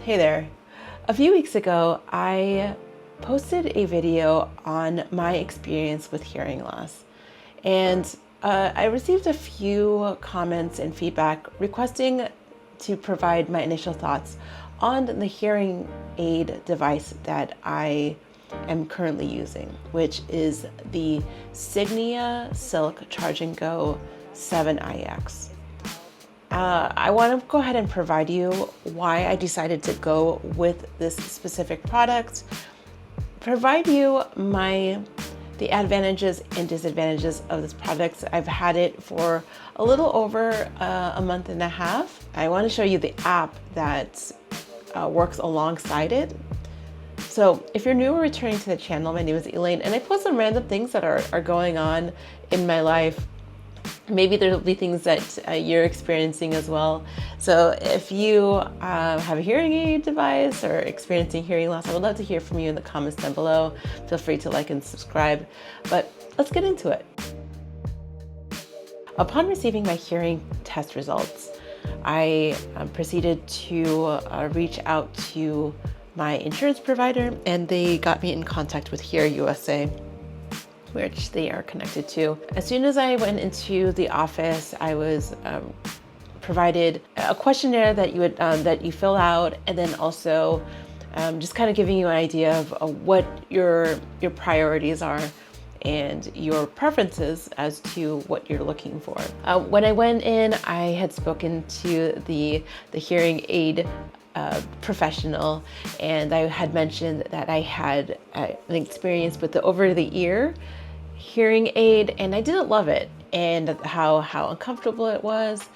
Hey there. A few weeks ago, I posted a video on my experience with hearing loss. And I received a few comments and feedback requesting to provide my initial thoughts on the hearing aid device that I am currently using, which is the Signia Silk Charge&Go 7iX. I want to go ahead and provide you why I decided to go with this specific product, provide you the advantages and disadvantages of this product. I've had it for a little over a month and a half. I want to show you the app that works alongside it. So if you're new or returning to the channel, my name is Elaine, and I post some random things that are going on in my life. Maybe there'll be things that you're experiencing as well. So if you have a hearing aid device or experiencing hearing loss, I would love to hear from you in the comments down below. Feel free to like and subscribe, but let's get into it. Upon receiving my hearing test results, I proceeded to reach out to my insurance provider, and they got me in contact with Hear USA, which they are connected to. As soon as I went into the office, I was provided a questionnaire that you fill out, and then also just kind of giving you an idea of what your priorities are and your preferences as to what you're looking for. When I went in, I had spoken to the hearing aid professional, and I had mentioned that I had an experience with the over-the-ear hearing aid, and I didn't love it, and how uncomfortable it was,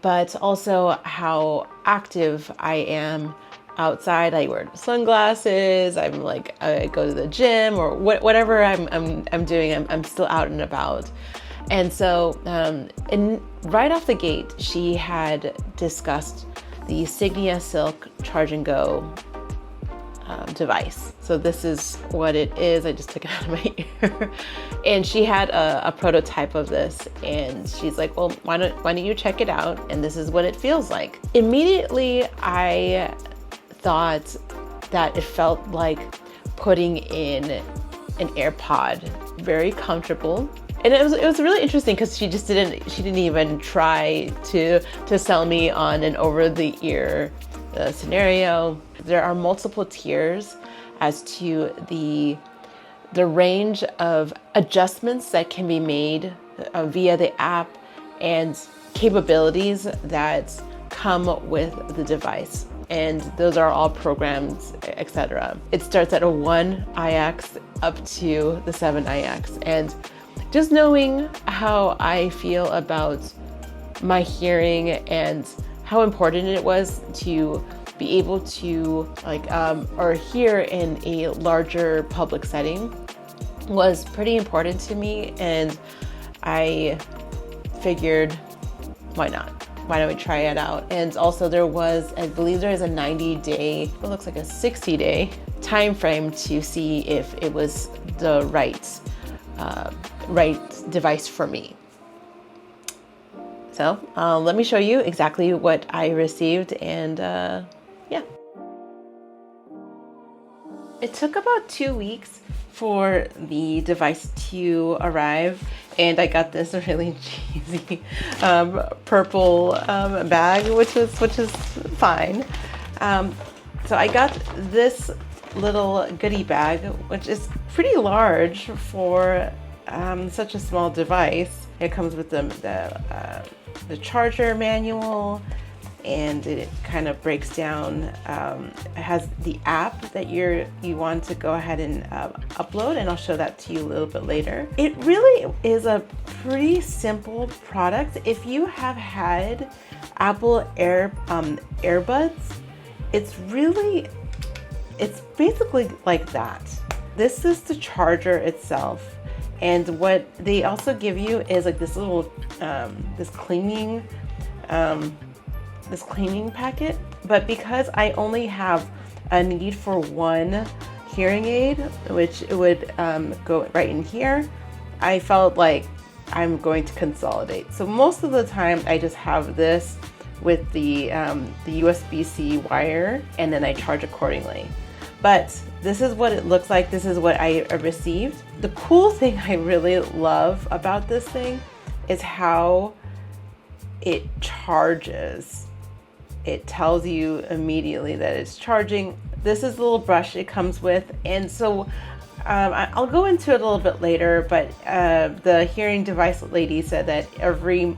but also how active I am outside. I wear sunglasses. I go to the gym or whatever I'm doing. I'm still out and about. And so, right off the gate, she had discussed the Signia Silk Charge&Go device. So this is what it is. I just took it out of my ear, and she had a prototype of this, and she's like, well, why don't you check it out? And this is what it feels like. Immediately, I thought that it felt like putting in an AirPod. Very comfortable. And it was really interesting because she didn't even try to sell me on an over-the-ear scenario. There are multiple tiers as to the range of adjustments that can be made via the app and capabilities that come with the device. And those are all programs, etc. It starts at a 1iX up to the 7iX. And just knowing how I feel about my hearing and how important it was to be able to or hear in a larger public setting was pretty important to me, and I figured, why not? Why don't we try it out? And also I believe there is a 90-day, it looks like a 60-day time frame to see if it was the right device for me. So let me show you exactly what I received, and yeah. It took about 2 weeks for the device to arrive, and I got this really cheesy purple bag, which is fine. So I got this little goodie bag, which is pretty large for such a small device. It comes with the charger manual, and it kind of breaks down. It has the app that you want to go ahead and upload, and I'll show that to you a little bit later. It really is a pretty simple product. If you have had Apple earbuds, it's basically like that. This is the charger itself. And what they also give you is like this little, this cleaning packet. But because I only have a need for one hearing aid, which would go right in here, I felt like I'm going to consolidate. So most of the time I just have this with the USB-C wire, and then I charge accordingly. But this is what it looks like. This is what I received. The cool thing I really love about this thing is how it charges. It tells you immediately that it's charging. This is the little brush it comes with, and so I'll go into it a little bit later, but the hearing device lady said that every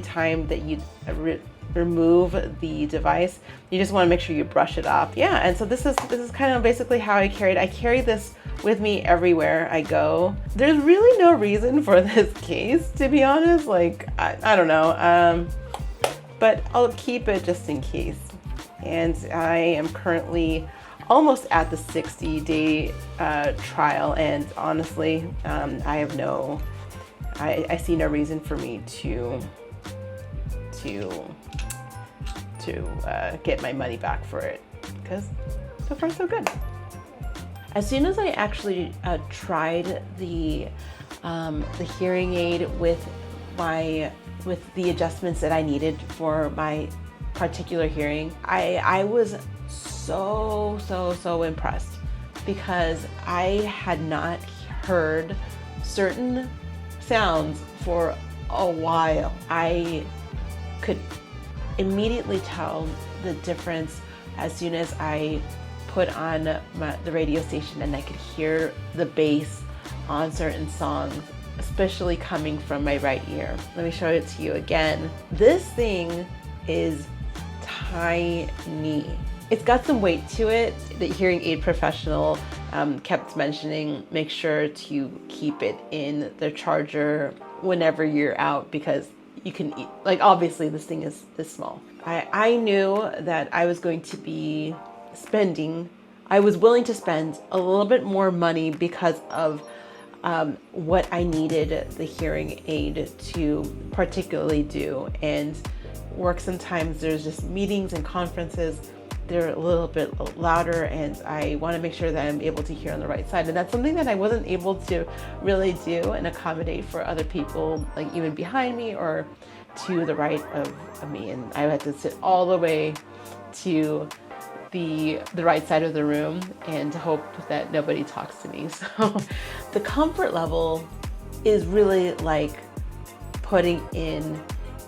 time that you remove the device, you just want to make sure you brush it off. Yeah, and so this is kind of basically how I carry it. I carry this with me everywhere I go. There's really no reason for this case, to be honest. Like, I don't know, but I'll keep it just in case. And I am currently almost at the 60-day trial, and honestly, I see no reason for me to get my money back for it, because so far so good. As soon as I actually tried the hearing aid with the adjustments that I needed for my particular hearing, I was so impressed, because I had not heard certain sounds for a while. I could immediately tell the difference as soon as I put on the radio station, and I could hear the bass on certain songs, especially coming from my right ear. Let me show it to you again. This thing is tiny. It's got some weight to it. The hearing aid professional kept mentioning, make sure to keep it in the charger whenever you're out, because you can eat, like, obviously this thing is small. I knew that I was going to be I was willing to spend a little bit more money because of what I needed the hearing aid to particularly do. And work, sometimes there's just meetings and conferences, they're a little bit louder, and I want to make sure that I'm able to hear on the right side. And that's something that I wasn't able to really do and accommodate for other people, like even behind me or to the right of me. And I had to sit all the way to the right side of the room and hope that nobody talks to me. So the comfort level is really like putting in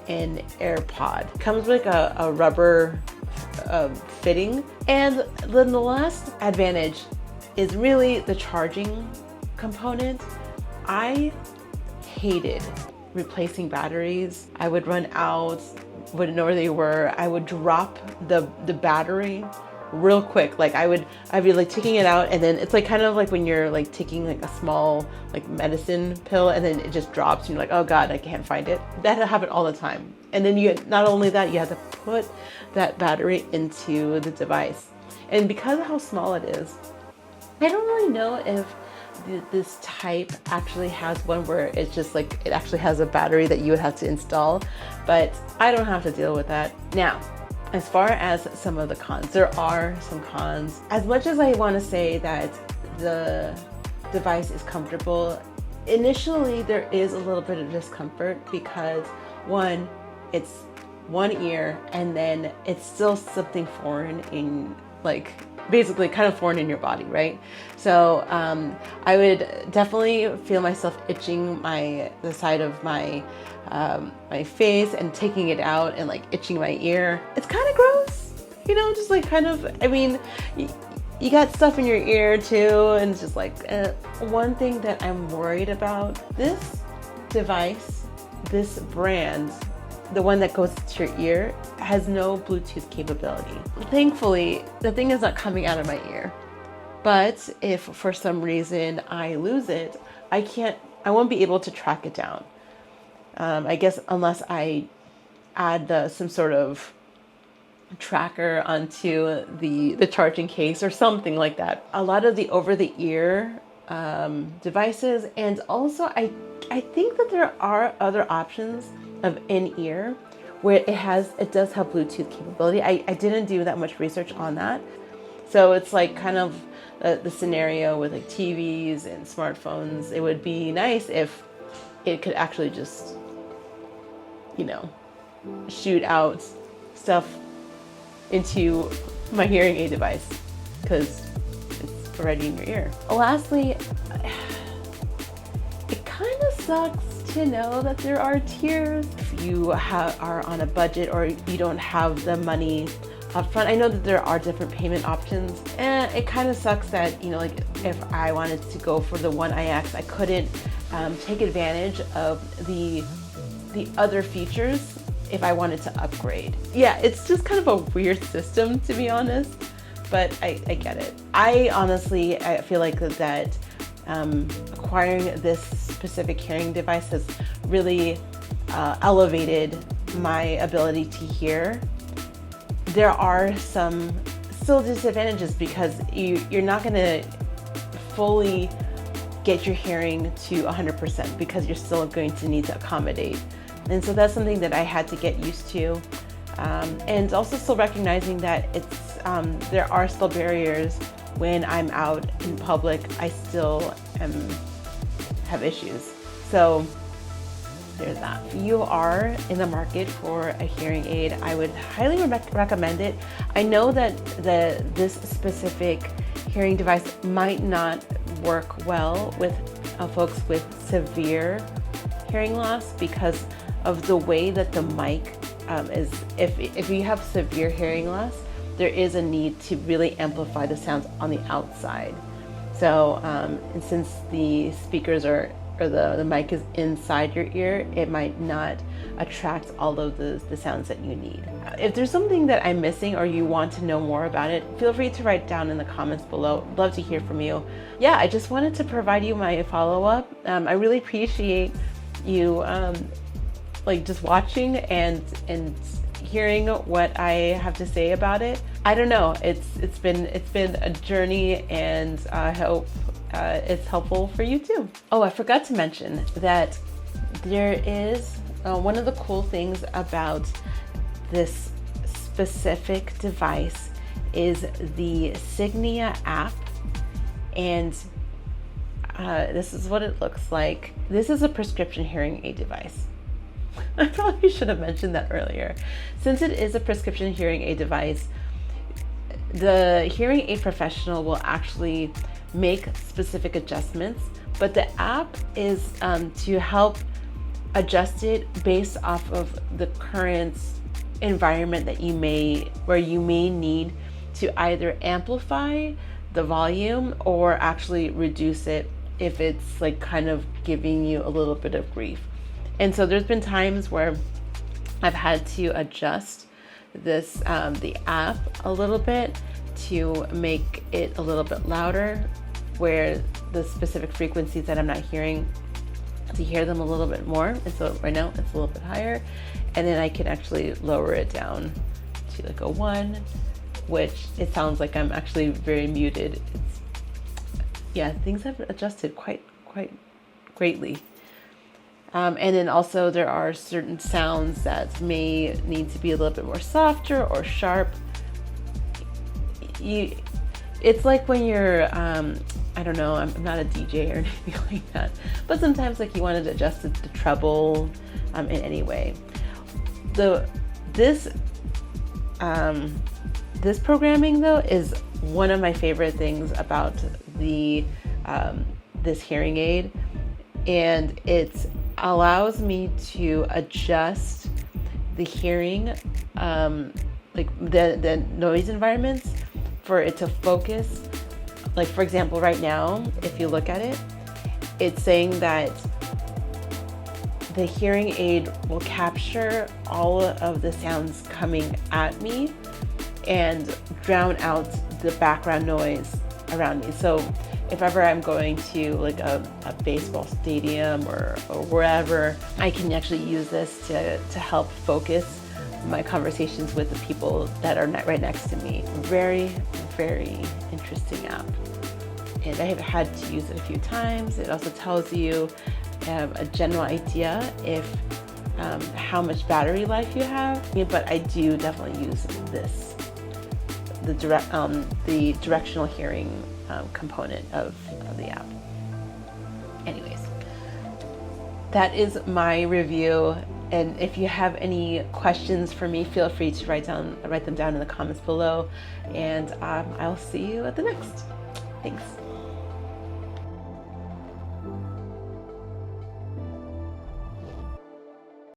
an AirPod. It comes with like a rubber fitting. And then the last advantage is really the charging component. I hated replacing batteries. I would run out, wouldn't know where they were. I would drop the battery real quick. Like I'd be like taking it out, and then it's like kind of like when you're like taking like a small like medicine pill, and then it just drops and you're like, oh God, I can't find it. That happened all the time. And then not only that, you have to put that battery into the device. And because of how small it is, I don't really know if this type actually has one where it's just like, it actually has a battery that you would have to install, but I don't have to deal with that. Now, as far as some of the cons, there are some cons. As much as I want to say that the device is comfortable, initially there is a little bit of discomfort because one, it's one ear, and then it's still something foreign in, like, basically kind of foreign in your body, right? So I would definitely feel myself itching the side of my face and taking it out and like itching my ear. It's kind of gross, you know, just like kind of, I mean, you got stuff in your ear too, and it's just like one thing that I'm worried about, this device, this brand, the one that goes to your ear, has no Bluetooth capability. Thankfully, the thing is not coming out of my ear. But if for some reason I lose it, I won't be able to track it down. I guess unless I add some sort of tracker onto the charging case or something like that. A lot of the over-the-ear devices, and also I think that there are other options of in-ear where it does have Bluetooth capability. I didn't do that much research on that. So it's like kind of the scenario with like TVs and smartphones. It would be nice if it could actually just, you know, shoot out stuff into my hearing aid device because it's already in your ear. Lastly, it kind of sucks to know that there are tiers. If you are on a budget or you don't have the money up front, I know that there are different payment options, and it kind of sucks that, like if I wanted to go for the One IX, I couldn't take advantage of the other features if I wanted to upgrade. Yeah, it's just kind of a weird system, to be honest, but I get it. I feel like that acquiring this specific hearing device has really elevated my ability to hear. There are some still disadvantages because you're not going to fully get your hearing to 100% because you're still going to need to accommodate. And so that's something that I had to get used to. And also still recognizing that there are still barriers when I'm out in public. I still have issues. So there's that. If you are in the market for a hearing aid, I would highly recommend it. I know that this specific hearing device might not work well with folks with severe hearing loss because of the way that the mic is. If you have severe hearing loss, there is a need to really amplify the sounds on the outside. So, and since the speakers or the mic is inside your ear, it might not attract all of the sounds that you need. If there's something that I'm missing or you want to know more about it, feel free to write down in the comments below. Love to hear from you. Yeah, I just wanted to provide you my follow-up. I really appreciate you just watching and hearing what I have to say about it. I don't know, it's been a journey, and I hope it's helpful for you too. Oh, I forgot to mention that there is one of the cool things about this specific device is the Signia app, and this is what it looks like. This is a prescription hearing aid device. I probably should have mentioned that earlier. Since it is a prescription hearing aid device, the hearing aid professional will actually make specific adjustments, but the app is to help adjust it based off of the current environment that where you may need to either amplify the volume or actually reduce it if it's kind of giving you a little bit of grief. And so there's been times where I've had to adjust this the app a little bit to make it a little bit louder, where the specific frequencies that I'm not hearing, to hear them a little bit more. And so right now it's a little bit higher, and then I can actually lower it down to a 1, which it sounds like I'm actually very muted. Things have adjusted quite greatly. And then also there are certain sounds that may need to be a little bit more softer or sharp. It's like when you're, I don't know, I'm not a DJ or anything like that, but sometimes you wanted to adjust the treble in any way. This programming though is one of my favorite things about this hearing aid, and it allows me to adjust the hearing, the noise environments for it to focus. For example, right now, if you look at it, it's saying that the hearing aid will capture all of the sounds coming at me and drown out the background noise around me. So if ever I'm going to a baseball stadium or wherever, I can actually use this to help focus my conversations with the people that are right next to me. Very, very interesting app. And I have had to use it a few times. It also tells you a general idea how much battery life you have. But I do definitely use this, the directional hearing component of the app. Anyways, that is my review. And if you have any questions for me, feel free to write them down in the comments below. And I'll see you at the next. Thanks.